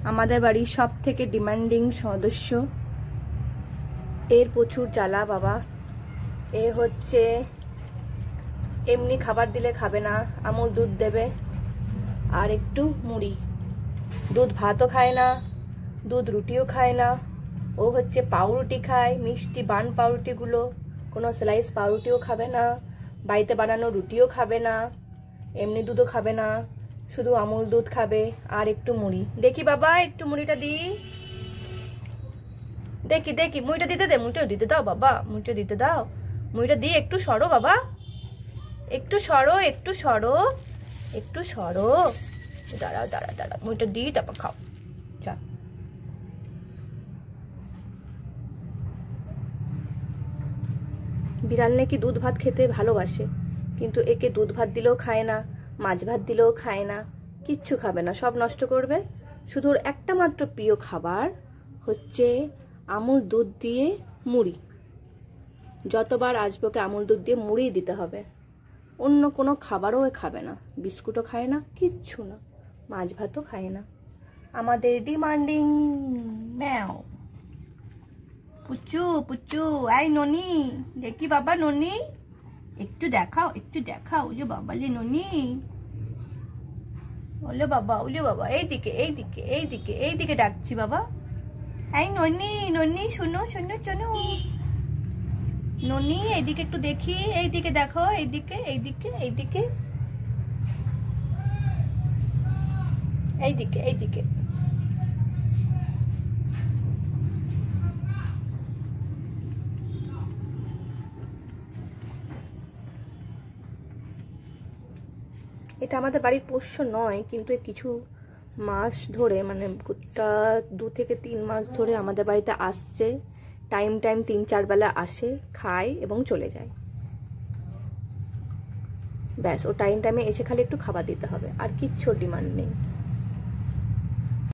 আমাদের বাড়ির সব থেকে ডিমান্ডিং সদস্য, এর প্রচুর জ্বালা বাবা। এ হচ্ছে এমনি খাবার দিলে খাবে না, আমুল দুধ দেবে আর একটু মুড়ি। দুধ ভাতও খায় না, দুধ রুটিও খায় না। ও হচ্ছে পাউরুটি খায়, মিষ্টি বান পাউরুটিগুলো, কোনো স্লাইস পাউরুটিও খাবে না, বাড়িতে বানানো রুটিও খাবে না, এমনি দুধও খাবে না, শুধু আমুল দুধ খাবে আর একটু মুড়ি। দেখি বাবা একটু মুড়িটা দিই, দেখি দেখি মুড়িটা দিতে দে, মুড়িটা দিতে দাও বাবা, মুড়িটা দিতে দাও, মুড়িটা দিয়ে একটু সরো বাবা, একটু সরো, একটু সরো, একটু সরো, দাঁড়াও দাঁড়া দাঁড়া, মুড়িটা দিই তারপর খাও। চা বিড়াল নাকি দুধ ভাত খেতে ভালোবাসে, কিন্তু একে দুধ ভাত দিলেও খায় না, মাছ ভাত দিলেও খায় না, কিচ্ছু খাবে না, সব নষ্ট করবে। শুধু ওর একটা মাত্র প্রিয় খাবার হচ্ছে আমুল দুধ দিয়ে মুড়ি। যতবার আসবে ওকে আমুল দুধ দিয়ে মুড়ি দিতে হবে, অন্য কোনো খাবারও খাবে না, বিস্কুটও খায় না, কিচ্ছু না, মাছ ভাতও খায় না। আমাদের demanding meow Puchu Puchu. I ননি, দেখি বাবা ননি, একটু দেখাও, একটু দেখাও, ওলে বাবা লে ননি, ওলে বাবা, ওলে বাবা, এইদিকে এইদিকে এইদিকে এইদিকে ডাকছি বাবা। আই ননি, ননি শোনো শোনো শোনো, ননি এইদিকে একটু দেখি, এইদিকে দেখো, এইদিকে এইদিকে এইদিকে এইদিকে এইদিকে। এটা আমাদের বাড়ির পোষ্য নয়, কিন্তু কিছু মাস ধরে, মানে 2 থেকে 3 মাস ধরে আমাদের বাড়িতে আসছে। টাইম 3-4 বেলা আসে, খায় এবং চলে যায়, ব্যাস। ও টাইমে এসে খালি একটু খাবার দিতে হবে, আর কিচ্ছু ডিমান্ড নেই।